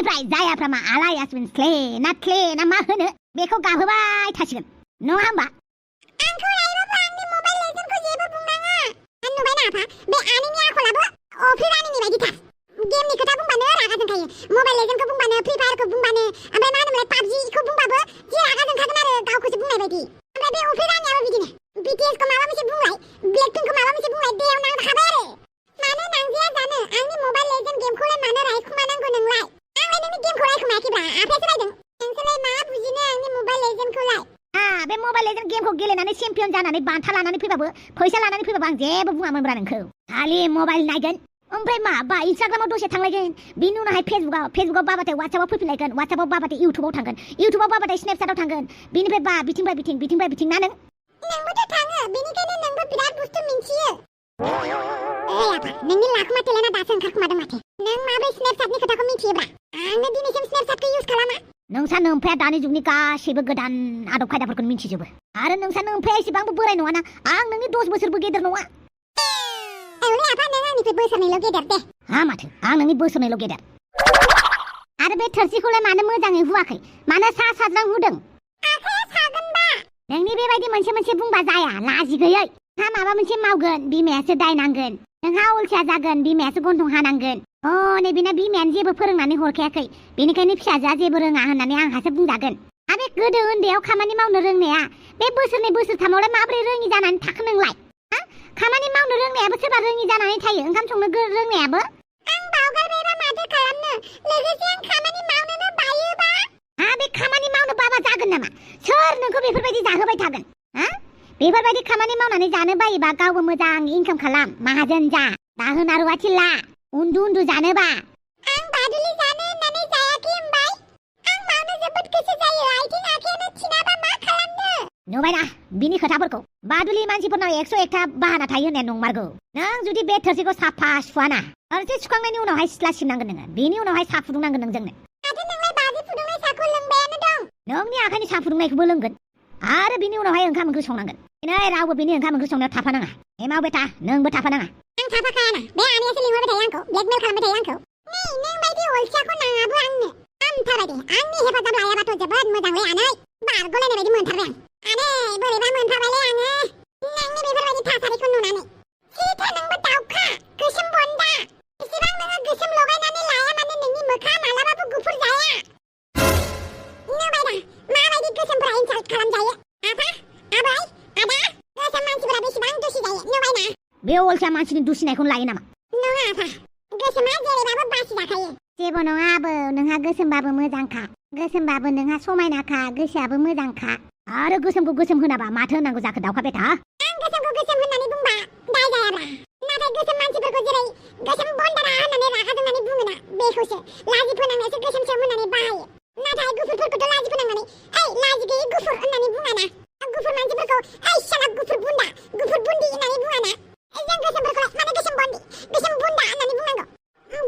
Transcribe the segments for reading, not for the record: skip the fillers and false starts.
बेनिफ्राय जायाफ्रा मा आलायासमिन स्ले ना मा होनो बेखौ गाबहोबाय थासिगोन नङा होमबा आंखौ लायोबा आंनि मबाइल लेजेन्डखौ जेबो बुंनाङा आं नुबायना आफा बे आनिनि आखलाबो अफ्रि रानिनि बायदिथार गेमनि खोथा बुंबानो रागा जोंखायो मबाइल लेजेन्डखौ बुंबानो फ्रि फायारखौ बुंबानो ओमफ्राय मा होनोमोनलाय पाबजिखौ बुंबाबो जि रागा जोंखागोन आरो गावखौसो बुंनाय बायदि ओमफ्राय बे अफ्रि रानियाबो बिदिनो BTSखौ माबा मोनसे बुंलाय ब्लेकपिंकखौ माबा मोनसे बुंलाय बेयाव नांखाबाय आरो मानो नांजाया जानो आंनि मबाइल लेजेन्ड गेमखौलाय मानो रायखुमानांगौ नोंलाय आंलाय नोंनि गेमखौ रायखुमायाखैब्रा आफायासो रायदों नोंसोरलाय मा बुजिनो आंनि मबाइल लेजेन्डखौलाय बे मबाइल लेजेन्ड गेमखौ गेलेनानै चेम्पियन जानानै बान्था लानानै फैबाबो फैसा लानानै फैबाबो आं जेबो बुङामोनब्रा नोंखौ खालि मबाइल नायगोन ओमफ्राय मा बा इन्स्टाग्रामाव दसे थांलायगोन बिनि उनावहाय फेसबुकाव बाबाथाय वाट्सएपआव फैफिनलायगोन वाट्सएपआव बाबाथाय इउटुबाव थांगोन इउटुबाव बाबाथाय स्नेपचेटआव थांगोन बिनिफ्राय बा बिथिंबाय बिथिं ना नोंबोथ' थाङो बेनिखायनो नोंबो बिराद बुस्थु मिन्थियो आफा नोंनि लाखुमा टेलेन्टआ दासो ओंखारखुमादों माथो नों माबोरै स्नेपचेटनि खोथाखौ मिथियोब्रा आंनो दिनैसिम स्नेपचेटखौ इउज खालामा नोंसा नोमफाया दानि जुगनि गासैबो गोदान आदब खायदाफोरखौ मिथिजोबो आरो नोंसा नोमफाया एसेबांबो बोराय नङाना आं नोंनि 10 बोसोरबो गेदेर नङा औलै आफा नों आंनिफ्राय बोसोरनैल' गेदेर दे माथो आं नोंनि बोसोरनैल' गेदेर आरो बे थोरसिखौलाय मानो मोजाङै हुवाखै मानो साज्रां हुदों आखाया सागोनबा नोंनि बेबायदि मोनसे बुंबा जाया लाजि गैयै नोंहा माबा मोनसे मावगोन बिमायासो दाय नांगोन नोंहा अलसिया जागोन बिमायासो गन्थं हानांगोन नैबेना बिमायानो जेबो फोरोंनानै हरखायाखै बेनिखायनो फिसाजोआ जेबो रोङा होननानै आंहासो बुंजागोन आरो गोदो उन्दैयाव खामानि मावनो रोंनाया बे बोसोरनै बोसोरथामावलाय माबोरै रोङि जानानै थाखो नोंलाय खामानि मावनो रोंनायाबो सोरबा रोङि जानानै थायो ओंखाम संनो रोंनायाबो आं बावगारबायबा माथो खालामनो लोगोसे आं खामानि मावनोनो बायोबा बे खामानि मावनो बाबा जागोन नामा सोर नोंखौ बेफोरबायदि जाहोबाय थागोन बेफोरबायदि खामानि मावनानै जानो बायोबा गावबो मोजां इनकाम खालाम माहाजोन जा दाहोना रुवाथि ला उन्दु जानोबा आं बादुलि जानो होननानै जायाखै होनबाय आं मावनो जोबोद गोसो जायो आथिं आखायानो थिनाबा मा खालामनो नुबायना बिनि खोथाफोरखौ बादुलि मानसिफोरनाव 101था बाहाना थायो होननाया नंमारगौ नों जुदि बे थोरसिखौ साफा सुवाना ओरैसे सुखांनायनि उनावहाय सिथ्ला सिबनांगोन नोङो बेनि उनावहाय साहा फुदुंनांगोन नों जोंनो माथो नोंलाय बाजि फुदुंनाय साहाखौ लोंबायानो दं नोंनि आखाइनि साहा फुदुंनायखौबो लोंगोन आरो बिनि उनावहाय ओंखाम ओंख्रि संनांगोन नै रावबो बिनि ओंखाम ओंख्रि संनायाव थाफानाङा मावबाय था नोंबो थाफानाङा आं थाफाखायाना बे आनैयासो लिंहरबाय थायो आंखौ ब्लेकमेल खालामबाय थायो आंखौ नों बायदि अलसियाखौ नाङाबो आंनो हामथारबाय दे आंनि हेफाजाब लायाबाथ' जोबोद मोजांलै आनै बारग'लायनाय बायदि मोनथारबाय आं बोरैबा मोनथारबायलै आङो नोंनि बेफोरबायदि थासारिखौ नुनानै जिथो नोंबो दाउखा गोसोम बन्दा इसेबां नोङो गोसोम लगायनानै लाया माने नोंनि मोखाङा मालाबाबो गुफुर जाया नुबायदा माबायदि गोसोमफोरा इनसाल्ट खालामजायो आफा आबै आदा गोसोम मानसिफोरा बेसेबां दुसि जायो नुबायना बे अलसिया मानसिनि दुसिनायखौनो लायो नामा नङा आफा गोसोमा जेरैबाबो बासि जाखायो जेबो नङा आबो नोंहा गोसोमबाबो मोजांखा गोसोमबाबो नोंहा समायनाखा गोसोआबो मोजांखा आरो गोसोमखौ गोसोम होनाबा माथो होनांगौ जाखो दाउखा बेटा आं गोसोमखौ गोसोम होननानै बुंबा दाय जायाब्रा नाथाय गोसोम मानसिफोरखौ जेरै गोसोम बन्दारा होननानै रागा जोंनानै बुङोना बेखौसो लाजि फोनांनायसो गोसोमसोम होननानै बाहायो नाथाय गुफुरफोरखौथ' लाजि फोनांनानै लाजि गैयै गुफुर होननानै बुङाना गुफुर मानसिफोरखौ साला गुफुर बुन्दा गुफुर बुन्दि होननानै बुङाना जों गोसोमफोरखौलाय माने गोसोम बुन्दा होननानै बुंनांगौ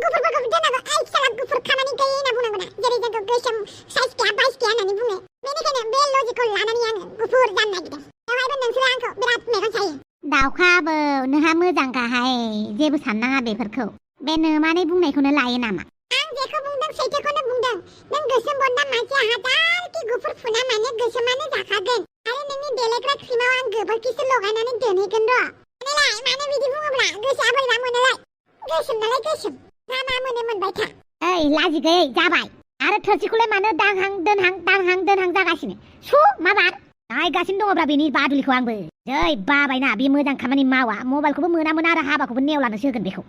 गुफुरफोरखौ दोनाबो साला गुफुर खामानि गैयै होनना बुंनांगौना जेरै जोंखौ गोसोम साइज गैया बाइस गैया होननानै बुङो बेनिखायनो बे लजिकखौ लानानै आङो गुफुर जानो नागिरदों बेवहायबो नोंसोरो आंखौ बिराद मेगन सायो दाउखाबो नोंहा मोजांखाहाय जेबो साननाङा बेफोरखौ बे नोमानै बुंनायखौनो लायो नामा आं जेखौ बुंदों सैथोखौनो बुंदों नों गोसोम बन्दा मानसिया हाजारखि गुफुर फुना माने गोसोमानो जाखागोन आरो नोंनि देलायग्रा क्रिमाव आं गोबोरखिसो लगायनानै दोनहैगोन र' मानोलाय मानो बिदि बुङोब्ला गोसोआ बोरैबा मोनोलाय गोसोम नालाय गोसोम मा मोनो मोनबाय था लाजि गैयै जाबाय आरो थोरसिखौलाय मानो दांहां दोनहां जागासिनो सु माबार नायगासिनो दङब्रा बेनि बादुलिखौ आंबो जै बाबायना बे मोजां खामानि मावा मबाइलखौबो मोनामोन आरो हाबाखौबो नेवलानोसो होगोन बेखौ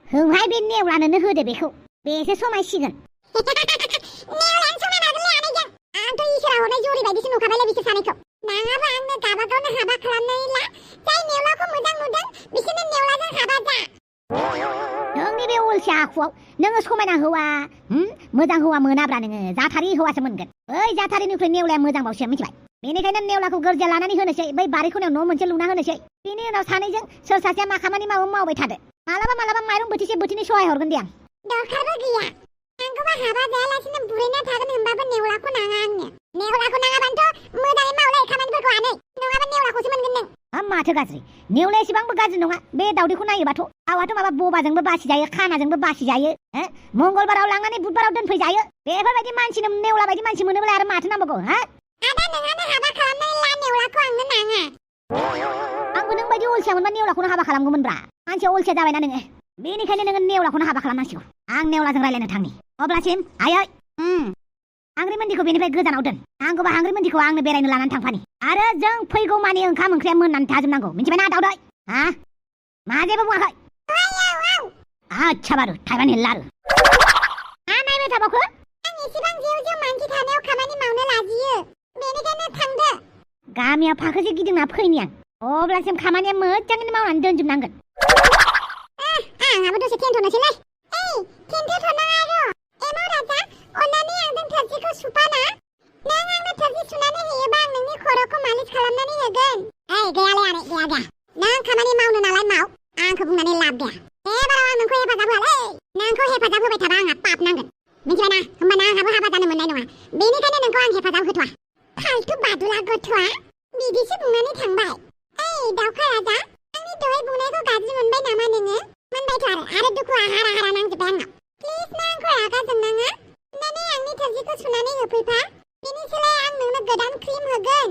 होंहाय बे नेवलानोनो होदो बेखौ बेसो समायसिगोन नेवलानो समायनागोनलै आनैजों आंथ' इसोरा हरनाय जरि बायदिसो नुखाबायलै बिसोर सानैखौ नाङाबा आंनो गाबागावनो हाबा खालामनानै ला जाय नेवलाखौ मोजां नुदों बिसोरनो नेवलाजों हाबा जा नोंनि बे अलसिया आखुआव नोङो समायना हौवा मोजां हौवा मोनाब्रा नोङो जाथारि हौवासो मोनगोन बै जाथारिनिफ्राय नेवलाया मोजांबावसो मिथिबाय बेनिखायनो नेवलाखौ गोरजिया लानानै होनोसै बै बारि खनायाव न' मोनसे लुना होनोसै बेनि उनाव सानैजों सोर सासेया मा खामानि मावबाय थादो मालाबा माइरं बोथिसे बोथिनै सहाय हरगोन दे आं दरखारबो गैया आंखौबा हाबा जायालासिनो बुरैना थागोन होनबाबो नेवलाखौ नाङा आंनो नेवलाखौ नाङाबानोथ' मोजाङै मावलाय खामानिफोरखौ आनै नङाबा नेवलाखौसो मोनगोन नों माथो गाज्रि नेवलाया एसेबांबो गाज्रि नङा बे दावदैखौ नायोबाथ' गावाथ' माबा बबाजोंबो बासिजायो खानाजोंबो बासिजायो मंगलबाराव लांनानै बुधबाराव दोनफैजायो बेफोरबायदि मानसिनो नेवला बायदि मानसि मोनोब्ला आरो माथो नांबावगौ आदा नोंहानो हाबा खालामनानै ला नेवलाखौ आंनो नाङा आंबो नों बायदि अलसिया मोनबा नेवलाखौनो हाबा खालामगौमोनब्रा मानसिया अलसिया जाबायना नोङो बेनिखायनो नोङो नेवलाखौनो हाबा खालामनांसिगौ आं नेवलाजों रायलायनो थांनि अब्लासिम आयै हांग्रि मोन्दिखौ बेनिफ्राय गोजानाव दोन नांगौबा हांग्रि मोन्दिखौ आंनो बेरायनो लानानै थांफानि आरो जों फैगौ मानि ओंखाम ओंख्रिया मोननानै थाजोबनांगौ मिथिबायना दावदै मा जेबो बुङाखै आच्छा बारु थाइबानि लारु नायबाय थाबावखो आं एसेबां जेव जेव मानसि थानायाव खामानि मावनो लाजियो बेनिखायनो थांदो गामियाव फाखोसे गिदिंना फैनि आं अब्लासिम खामानिया मोजाङैनो मावनानै दोनजोबनांगोन आंहाबो दसे थेन्थ'नोसैलै थेन्थ'थ'नाङा र' एमाव राजा अन्नानै आंजों थोरसिखौ सुफाना नों आंनो थोरसि सुनानै होयोबा आं नोंनि खर'खौ मालिस खालामनानै होगोन गैयालै आनै गैया नों खामानि मावनो नालाय माव आंखौ बुंनानै लाब गैया एबाराव आं नोंखौ हेफाजाब होआलै नोंखौ हेफाजाब होबाय थाबा आंहा पाप नांगोन मिथिबायना होमबाना आंहाबो हाबा जानो मोननाय नङा बेनिखायनो नोंखौ आं हेफाजाब होथ'आ फालतु बादुला गथ'आ बिदिसो बुंनानै थांबाय दावखा राजा आंनि दहाय बुंनायखौ गाज्रि मोनबाय नामा नोङो मोनबायथ' आरो दुखुआ हारा हारा नांजोब्बाय आंनाव प्लिज ना आंखौ रागा जोंनाङा अन्नानै आंनि थोरसिखौ सुनानै होफैफा बिनि सोलाय आं नोंनो गोदान क्रिम होगोन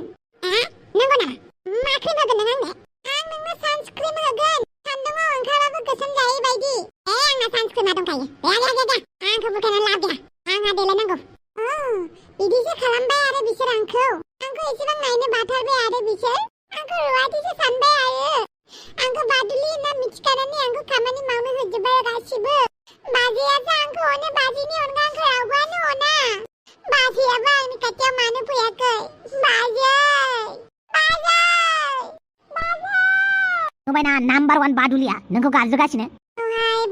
नंगौ नामा मा क्रिम होगोन नों आंनो आं नोंनो सानस्क्रिम होगोन सान्दुङाव ओंखारबाबो गोसोम जायै बायदि आंना सानस्क्रिमा दंखायो गैया आंखौ बुखायनो लाब गैया आंहा देलायनांगौ बिदिसो खालामबाय आरो बिसोर आंखौ एसेबां नायनो बाथारबाय आरो बिसोर आंखौ रुवाथिसो सानबाय आंखौ बादुलि होनना मिथिखानानै आंखौ खामानि मावनो होजोब्बाय गासिबो बाजैयासो आंखौ अनो बाजैनि अनगा आंखौ रावबोआनो अना बाजैयाबो आंनि खाथियाव मानो फैयाखै नुबायना नाम्बार 1 बादुलिया नोंखौ गाज्रिगासिनो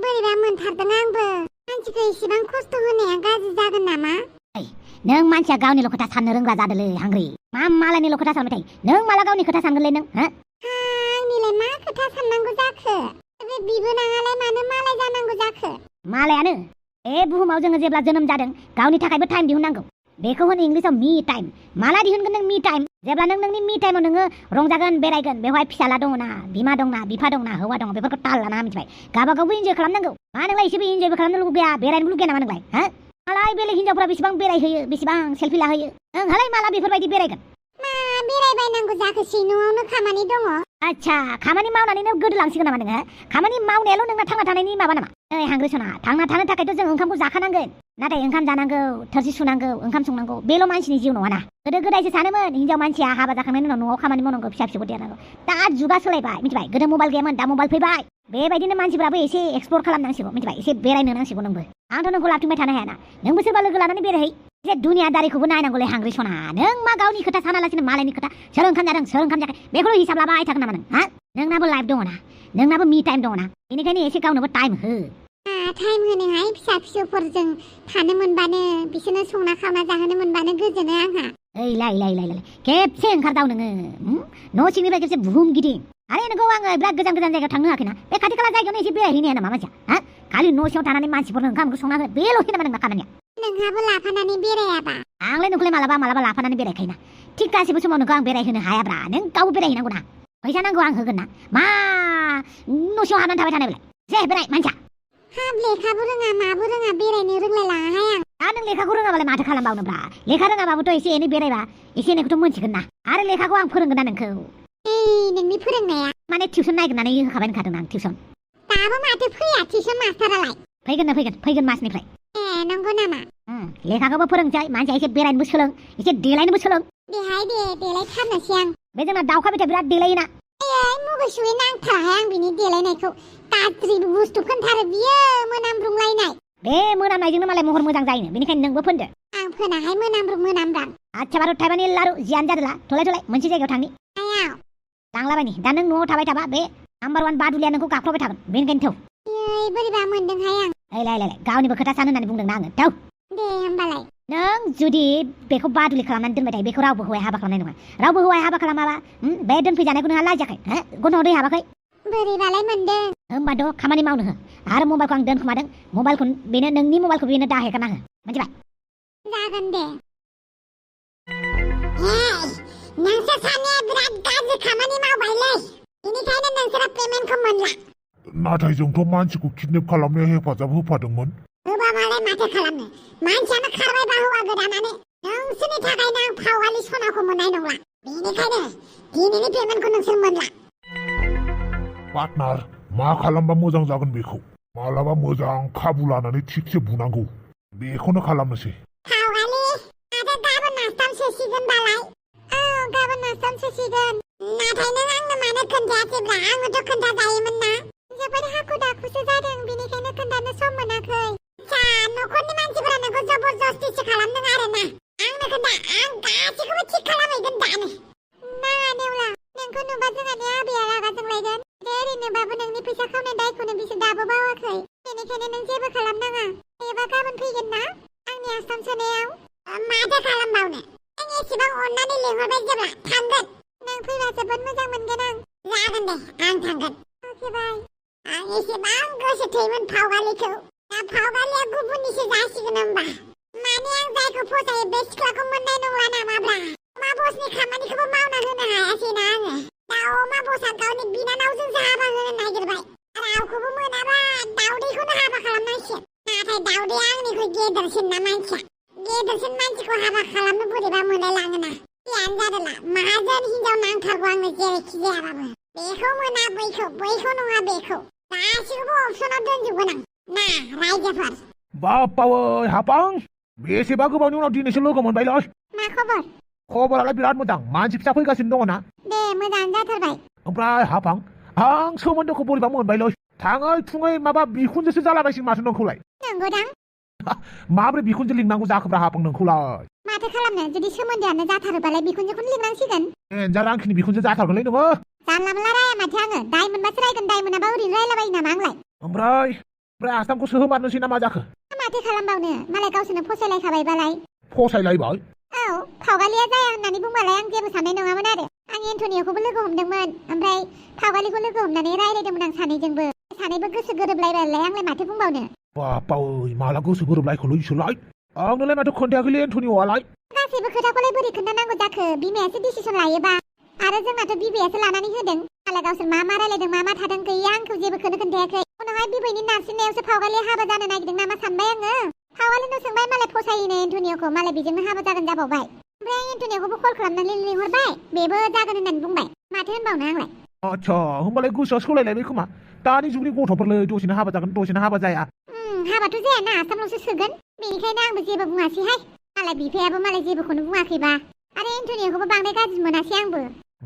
बोरैबा मोनथारदों आंबो मानसिखौ इसेबां खस्थ' होनाया गाज्रि जागोन नामा नों मानसिया गावनिल' खोथा साननो रोंग्रा जादोलै हांग्रि मालायनिल' खोथा सानबाय थायो नों माला गावनि खोथा सानगोनलै नों आंनिलाय मा खोथा साननांगौ जाखो बे बिबोनाङालाय मानो मालाय जानांगौ जाखो मालायानो बुहुमाव जोङो जेब्ला जोनोम जादों गावनि थाखायबो टाइम दिहुननांगौ बेखौ होनो इंलिसाव मी टाइम माला दिहुनगोन नों मी टाइम जेब्ला नों नोंनि मी टाइमाव नोङो रंजागोन बेरायगोन बेवहाय फिसाला दङना बिमा दंना बिफा दंना हौवा दङ बेफोरखौ ताल लाना मिथिबाय गावबागावबो इन्जय खालामनांगौ मा नोंलाय एसेबो इन्जयबो खालामनो लुगैया बेरायनो लुगैया नामा नोंलाय मालाय बेलेग हिनजावफ्रा बेसेबां बेरायहोयो बेसेबां सेल्फि लाहोयो नोंहालाय माला बेफोरबायदि बेरायगोन मा बेरायबायनांगौ जाखोसै न'आवनो खामानि दङ आच्छा खामानि मावनानैनो गोदोलांसिगोन नामा नोङो खामानि मावनायाल' नोंना थांना थानायनि माबा नामा हांग्रि सना थांना थानो थाखायथ' जों ओंखामखौ जाखानांगोन नाथाय ओंखाम जानांगौ थोरसि सुनांगौ ओंखाम संनांगौ बेल' मानसिनि जिउ नङाना गोदो गोदायसो सानोमोन हिनजाव मानसिया हाबा जाखांनायनि उनाव न'आव खामानि मावनांगौ फिसा फिसौखौ देरनांगौ दा जुगा सोलायबाय मिथिबाय गोदो मबाइल गैयामोन दा मबाइल फैबाय बेबायदिनो मानसिफ्राबो एसे एक्सप्लर खालामनांसिगौ मिथिबाय एसे बेरायनो नांसिगौ नोंबो आंथ' नोंखौ लाबथिंबाय थानो हायाना नोंबो सोरबा लोगो लानानै बेरायहै एसे दुनियादारिखौबो नायनांगौलै हांग्रि सना नों मा गावनि खोथा सानालासिनो मालायनि खोथा सोर ओंखाम जादों सोर ओंखाम जायाखै बेखौल' हिसाब लाबाय थागोन नामा नों नोंनाबो लाइफ दङना नोंनाबो मी टाइम दङना बेनिखायनो एसे गावनोबो टाइम हो टाइम होनोहाय फिसा फिसौफोरजों थानो मोनबानो बिसोरनो संना खावना जाहोनो मोनबानो गोजोनो आंहा लाय खेबसे ओंखारदाव नोङो न' सिंनिफ्राय खेबसे बुहुम गिदिं आरे नोंखौ आङो बिराद गोजान गोजान जायगायाव थांनो होआखैना बे खाथि खाला जायगायावनो एसे बेरायहैनाया नामा मानसिया खालि न' सिङाव थानानै मानसिफोरनो ओंखाम ओंख्रि संना हो बेल'सै नामा नोंना खामानिया नोंहाबो लाफानानै बेरायाबा आंलाय नोंखौलाय मालाबा लाफानानै बेरायखायोना थिग गासिबो समाव नोंखौ आं बेरायहोनो हायाब्रा नों गावबो बेरायहैनांगौ ना फैसा नांगौ आं होगोन ना मा न' सिङाव हाबनानै थाबाय थानायलाय जे बेराय मानसिया हाब लेखाबो रोङा माबो रोङा बेरायनो रोंलायलाङाहाय आं नों लेखाखौ रोङाबालाय माथो खालामबावनोब्रा लेखा रोङाबाबोथ' एसे एनै बेरायबा एसे एनैखौथ' मोनथिगोन ना आरो लेखाखौ आं फोरोंगोन ना नोंखौ नोंनि फोरोंनाया माने टिउसन नायगोननानै होखाबाय होनखादों आं टिउसन दाबो माथो फैया टिउसन मास्टारालाय फैगोन मासनिफ्राय नंगौ नामा लेखाखौबो फोरोंसै मानसिया एसे बेरायनोबो सोलों एसे देलायनोबो सोलों देहाय देलायथारनोसै आं बे जोंना दाउखा बेथा बिराद देलायोना मुगैसुयै नांथाराहाय आं बिनि देलायनायखौ गाज्रि बुस्थु फोनथारो बियो मोनामब्रुंलायनाय बे मोनामनायजोंनो मालाय महर मोजां जायोनो बेनिखायनो नोंबो फोनदो आं फोनाहाय मोनामब्रां आच्छा बारु थाइबानि लारु जियानो जादोला थलाय मोनसे जायगायाव थांनि लांलाबायनि दा नों न'आव थाबाय थाबा बे नाम्बार 1 बादुलिया नोंखौ गाख्रबाय थागोन बेनिखायनो थौ बोरैबा मोनदोंहाय आं लाय गावनिबो खोथा सान होननानै बुंदोंना आङो थौ दे होमबालाय नों जुदि बेखौ बादुलि खालामनानै दोनबाय थायो बेखौ रावबो हौवाया हाबा खालामनाय नङा रावबो हौवाया हाबा खालामाबा बे दोनफैजानायखौ नोंहा लाजियाखै गन्थङाव दै हाबाखै बोरैबालाय मोनदों होमबाथ' खामानि मावनो हो आरो मबाइलखौ आं दोनखोमादों मबाइलखौ बेनो नोंनि मबाइलखौ बेनो दाहेगारना हो मिथिबाय जागोन दे नोंसोर सानैया बिराद गाज्रि खामानि मावबायलै बेनिखायनो नोंसोरा पेमेन्टखौ मोनला नाथाय जोंथ' मानसिखौ किडनेप खालामनायाव हेफाजाब होफादोंमोन होबा मालाय माथो खालामनो मानसियानो खारबायबा हौवा गोदानानो नोंसोरनि थाखायनो आं फावगालि सनाखौ मोननाय नंला बेनिखायनो दिनैनि पेमेन्टखौ नोंसोर मोनला पार्टनार मा खालामबा मोजां जागोन बेखौ मालाबा मोजां खाबु लानानै थिगसे बुनांगौ बेखौनो खालामनोसै फावगालि आरो गाबोन नास्ताम सोसिगोनबालाय गाबोन नास्ताम सोसिगोन नाथाय नों आंनो मानो खोन्थायासैब्रा आङोथ' खोन्थाजायोमोन ना जोबोद हाखु दाखुसो जादों बेनिखायनो खोन्थानो सम मोनाखै न'खरनि मानसिफोरा नोंखौ जबरदस्तिसो खालामदों आरोना आंनो खोन्था आं गासैखौबो थिग खालामहैगोन दानो नाङा नेवला नोंखौ नुबा जोंहानि आबैया रागा जोंलायगोन ओरैनोबाबो नोंनि फैसा खावनाय दायखौनो बिसोर दाबो बावाखै बेनिखायनो नों जेबो खालामनाङा एबा गाबोन फैगोन ना आंनि आसाम सोनायाव माथो खालामबावनो आं एसेबां अननानै लिंहरबाय जेब्ला थांगोन नों फैबा जोबोद मोजां मोनगोन आं जागोन दे आं थांगोन अके बाय आं एसेबां गोसो थैमोन फावगालिखौ दा फावगालिया गुबुननिसो जासिगोन होमबा माने आं जायखौ फसायो बे सिख्लाखौ मोननाय नंला नामाब्रा अमा बसनि खामानिखौबो मावना होनो हायासैना आङो दा अमा बसआ गावनि बिनानावजोंसो हाबा होनो नागिरबाय रावखौबो मोनाबा दावदैखौनो हाबा खालामनांसिगोन नाथाय दावदैया आंनिख्रुइ गेदेरसिन ना मानसिया गेदेरसिन मानसिखौ हाबा खालामनो बोरैबा मोनलायलाङोना जियानो जादोंला माहाजोन हिनजाव नांथारगौ आंनो जेरैखि जायाबाबो बेखौ मोना बैखौ नङा बेखौ गासिखौबो अपसनाव दोनजोबगोन आं ना रायजोफोर बापावै हापां बेसेबा गोबावनि उनाव दिनैसो लोगो मोनबायलै मा खबर खबरालाय बिराद मोजां मानसि फिसा फैगासिनो दङना दे मोजाङानो जाथारबाय ओमफ्राय हापां आं सोमोन्दोखौ बोरैबा मोनबायलै थाङै थुङै माबा बिखुनजोसो जालाबायसिगोन माथो नोंखौलाय नंगौदां माब्रै बिखुनजो लिंनांगौ जाखोब्रा हापां नोंखौलाय माथो खालामनो जुदि सोमोन्दोआनो जाथारोबालाय बिखुनजोखौनो लिंनांसिगोन एन्जार आंखिनि बिखुनजो जाथारगोनलै नोङो जानला मोनला राया माथो आङो दाय मोनबासो रायगोन दाय मोनाबा ओरैनो रायलाबायो नामा आंलाय ओमफ्राय आसामखौ सोहोमारनोसै ना मा जाखो माथो खालामबावनो मालाय गावसोरनो फसायलायखाबायबालाय फसायलायबाय औ फावगालिया जाया होननानै बुंबालाय आं जेबो साननाय नङामोन आरो आं एन्टनियखौबो लोगो हमदोंमोन ओमफ्राय फावगालिखौ लोगो हमनानै रायलायदोंमोन आं सानैजोंबो सानैबो गोसो गोरोबलायबायलाय आंलाय माथो बुंबावनो बापावै माला गोसो गोरोबलायखौलै इसोरलाय आंनोलाय माथो खोन्थायाखैलै एन्टनियआलाय गासैबो खोथाखौलाय बोरै खोन्थानांगौ जाखो बिमायासो डिसिसन लायोबा आरो जोंनाथ' बिबैयासो लानानै होदों मालाय गावसोर मा रायलायदों मा थादों गैया आंखौ जेबोखौनो खोन्थायाखै उनावहाय बिबैनि नारसिननायावसो फावगालिया हाबा जानो नागिरदों नामा सानबाय आङो फावगालिनो सोंबाय मालाय फसायोनो एन्टनियखौ मालाय बेजोंनो हाबा जागोन जाबावबाय ओमफ्राय एन्टनियखौबो कल खालामनानै लिंहरबाय बेबो जागोन होननानै बुंबाय माथो होनबावनो आंलाय आच्छा होमबालाय गोसोआ सोलायलायबाय खोमा दानि जुगनि गथ'फोरलै दसेनो हाबा जागोन दसेनो हाबा जाया हाबाथ' जायाना आसामनावसो सोगोन बेनिखायनो आंबो जेबो बुङासैहाय मालाय बिफायाबो मालाय जेबोखौनो बुङाखैबा आरो एन्टनियखौबो बांद्राय गाज्रि मोनासै आंबो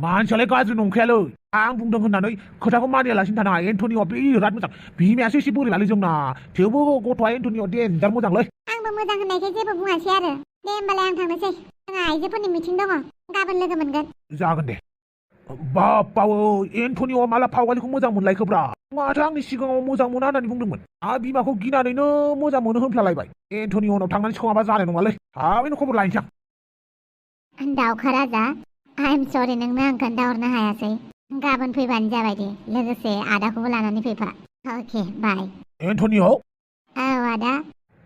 मानसियालाय गाज्रि नंखायालै आं बुंदों होननानै खोथाखौ मानियालासिनो थानाङा एन्टनियआ बिराद मोजां बिमायासो एसे बोरैबालै जोंना थेवबो गथ'आ एन्टनियआ देन्जार मोजांलै आंबो मोजां होननायखाय जेबो बुङासै आरो दे होमबालाय आं थांनोसै जोंहा आइजोफोरनि मिटिं दङ गाबोन लोगो मोनगोन जागोन दे बापावै एन्टनियआ माला फावगालिखौ मोजां मोनलायखोब्रा माथो आंनि सिगाङाव मोजां मोना होननानै बुंदोंमोन आरो बिमाखौ गिनानैनो मोजां मोनो होनफ्लालायबाय एन्टनियनाव थांनानै सोङाबा जानाय नङालै थाबैनो खबर लायनोसै आं दाउखा राजा आइ एम सरि नोंनो आं खोन्थाहरनो हायासै गाबोन फैबानो जाबाय दे लोगोसे आदाखौबो लानानै फैफा अके बाय एन्टनिय औ आदा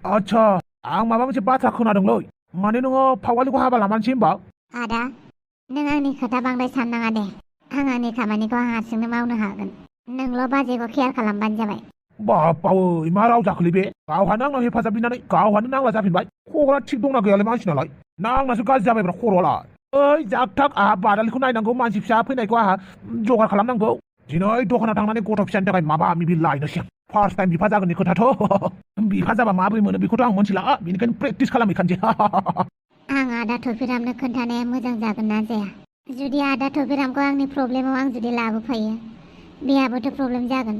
आच्छा आं माबा मोनसे बाथ्रा खोनादोंलै माने नोङो फावगालिखौ हाबा लामानोसै होमबा आदा नों आंनि खोथा बांद्राय साननाङा दे आं आंनि खामानिखौ आं हारसिंनो मावनो हागोन नोंल' बाजैखौ केयार खालामबानो जाबाय बापावै मा राव जाखोलै बे गावहानो आंनाव हेफाजाब बिनानै गावहानो नांला जाफिनबाय खबरा थिग दंना गैयालाय मानसिनालाय नांनासो गाज्रि जाबायब्रा खर'आलाय ओइ जागथाग आहा बादालिखौ नायनांगौ मानसि फिसा फैनायखौ आहा जगार खालामनांगौ दिनै दखानाव थांनानै गथ' फिसानि थाखाय माबा मिबि लायनोसै फार्स्ट टाइम बिफा जागोननि खोथाथ' बिफा जाबा माबोरै मोनो बेखौथ' आं मोनथिला बेनिखायनो प्रेक्टिस खालामहैखानोसै आं आदा थफिरामनो खोन्थानाया मोजां जागोन ना जाया जुदि आदा थफिरामखौ आंनि प्रब्लेमाव आं जुदि लाबोफायो बेहाबोथ' प्रब्लेम जागोन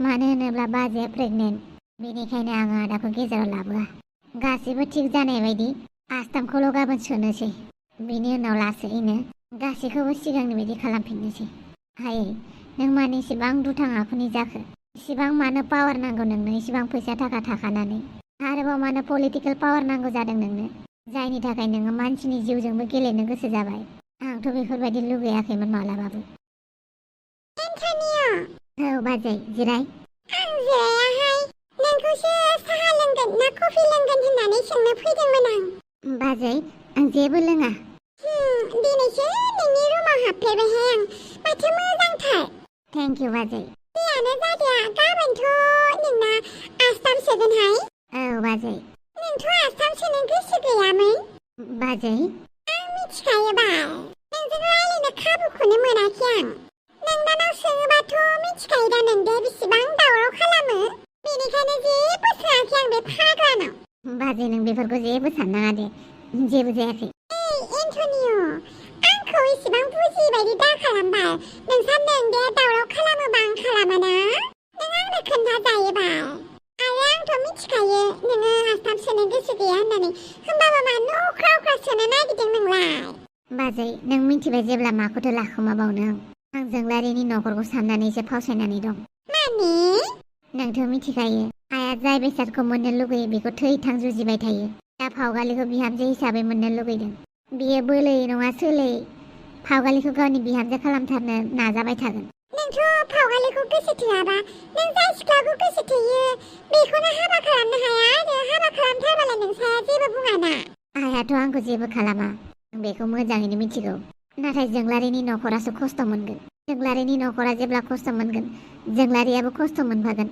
मानो होनोब्ला बाजैया प्रेगनेन्ट बेनिखायनो आं आदाखौ गेजेराव लाबोआ गासैबो थिग जानाय बायदि आस्थामखौल' गाबोन सोनोसै बेनि उनाव लासैनो गासैखौबो सिगांनि बायदि खालामफिननोसै हाय नों मानो इसिबां दुथां आखुनि जाखो इसिबां मानो पावार नांगौ नोंनो इसिबां फैसा थाखा थाखानानै आरोबाव मानो पलिटिकेल पावार नांगौ जादों नोंनो जायनि थाखाय नोङो मानसिनि जिउजोंबो गेलेनो गोसो जाबाय आंथ' बेफोरबायदि लुगैयाखैमोन मालाबाबो औ बाजै जिराय आं जिरायाहाय नोंखौसो साहा लोंगोन ना कफि लोंगोन होननानै सोंनो फैदोंमोन आं बाजै आं जेबो लोङा दिनैसो नोंनि रुमाव हाबफेरबायहाय आं माथो मोजांथार थेंक इउ बाजै जियानो जादिया गाबोनथ' नोंना आस्थाम सोगोनहाय औ बाजै नोंथ' आस्थाम सोनो गोसो गैयामोन बाजै आं मिथिखायो बाल नोंजों रायलायनो खाबुखौनो मोनाखै आं नोंदानाव सोङोबाथ' मिथिखायो दा नोंदाया बेसेबां दावराव खालामो बेनिखायनो जेबो सोङाखै आं बे फाग्लानाव बाजै नों बेफोरखौ जेबो साननाङा दे जेबो जायाखै ओइ एन्टनिय' आंखौ इसेबां बुजियै बायदि दा खालामबाय नोंसा नोंदाया दावराव खालामोबा आं खालामाना नों आंनो खोन्थाजायो बाल आरो आंथ' मिथिखायो नोङो आस्थाम सोनो गोसो गैया होननानै होमबाबो मानो अख्रा अख्रा सोनो नागिरदों नोंलाय बाजै नों मिथिबाय जेब्ला माखौथो लाखोमाबावनो आं जोंलारिनि न'खरखौ साननानैसो फावसायनानै दं माने नोंथ' मिथिखायो आइया जाय बेसादखौ मोननो लुगैयो बेखौ थै-थां जुजिबाय थायो दा फावगालिखौ बिहामजो हिसाबै मोननो लुगैदों बियो बोलै नङा सोलै फावगालिखौ गावनि बिहामजो खालामथारनो नाजाबाय थागोन नोंथ' फावगालिखौ गोसो थोआबा नों जाय सिख्लाखौ गोसो थोयो बेखौनो हाबा खालामनो हाया आरो हाबा खालामथारबालाय नोंसाया जेबो बुङाना आइयाथ' आंखौ जेबो खालामा आं बेखौ मोजाङैनो मिथिगौ नाथाय जोंलारिनि न'खरासो खस्थ' मोनगोन जोंलारिनि न'खरा जेब्ला खस्थ' मोनगोन जोंलारियाबो खस्थ' मोनफागोन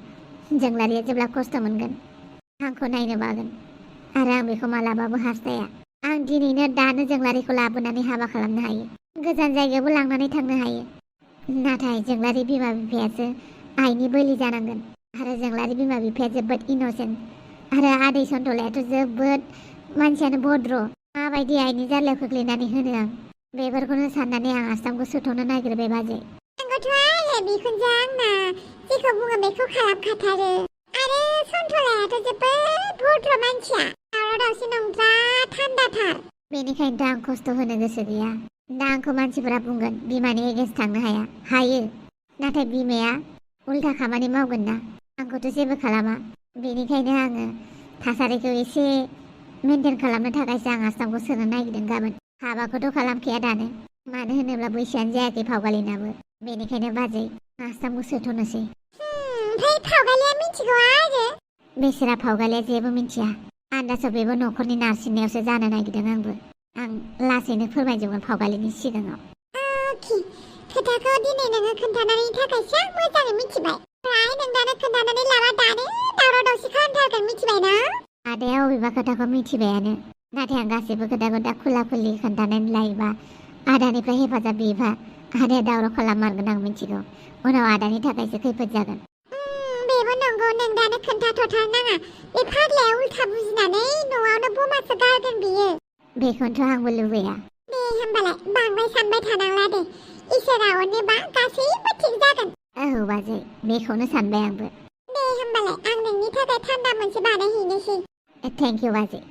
जोंलारिया जेब्ला खस्थ' मोनगोन आंखौ नायनो बागोन आरो आं बेखौ मालाबाबो हास्थाया आं दिनैनो दानो जोंलारिखौ लाबोनानै हाबा खालामनो हायो गोजान जायगायावबो लांनानै थांनो हायो नाथाय जोंलारि बिमा बिफायासो आइनि बोलि जानांगोन आरो जोंलारि बिमा बिफाया जोबोद इन'सेन्ट आरो आदै सन्थलायाथ' जोबोद मानसियानो भद्र माबायदि आइनि जारलायाव खोख्लैनानै होनो आं बेफोरखौनो साननानै आं आस्थामखौ सोथ'नो नागिरबाय बाजै नंगौथ' आरो बिखुनजो आंना जेखौ बुङो बेखौ खालामखाथारो आरो सन्थलायाथ' जोबोद भद्र मानसिया दावराव दावसि नंद्रा थान्दाथार बेनिखायनोथ' आं खस्थ' होनो गोसो गैया दा आंखौ मानसिफोरा बुंगोन बिमानि एगेन्स्ट थांनो हायो नाथाय बिमाया उल्था खामानि मावगोन ना आंखौथ' जेबो खालामा बेनिखायनो आङो थासारिखौ एसे मेनटेन खालामनो थाखायसो आं आस्थामखौ सोनो नागिरदों गाबोन हाबाखौथ' खालामखाया दानो मानो होनोब्ला बैसोआनो जायाखै फावगालिनाबो बेनिखायनो बाजै आस्थामखौ सोथ'नोसै ओमफ्राय फावगालिया मिथिगौ आरो बेसोरा फावगालिया जेबो मिथिया आन्दासाव बेबो न'खरनि नारसिननायावसो जानो नागिरदों आंबो आं लासैनो फोरमायजोबगोन फावगालिनि सिगाङाव अके खोथाखौ दिनै नोङो खोन्थानायनि थाखायसो आं मोजाङै मिथिबाय ओमफ्राय नोंदानो खोन्थानानै लाबा दानो दावराव दावसि खालामथारगोन मिथिबाय ना आदाया अबेबा खोथाखौ मिथिबायानो नाथाय आं गासैबो खोथाखौ दा खुला खुलि खोन्थानानै लायोबा आदानिफ्राय हेफाजाब बियोबा आदाया दावराव खालाममारगोन आं मिथिगौ उनाव आदानि थाखायसो खैफोद जागोन बेबो नंगौ नोंदानो खोन्थाथ'थारनाङा बे फाग्लाया उल्था बुजिनानै न'आवनो बमासो गारगोन बियो बेखौनोथ' आंबो लुबैया दे होमबालाय बांद्राय सानबाय थानांला दे इसोरा अनोबा गासैबो थिग जागोन औ बाजै बेखौनो सानबाय आंबो दे होमबालाय आं नोंनि थाखाय थान्दा मोनसे बानायहैनोसै थेंक इउ बाजै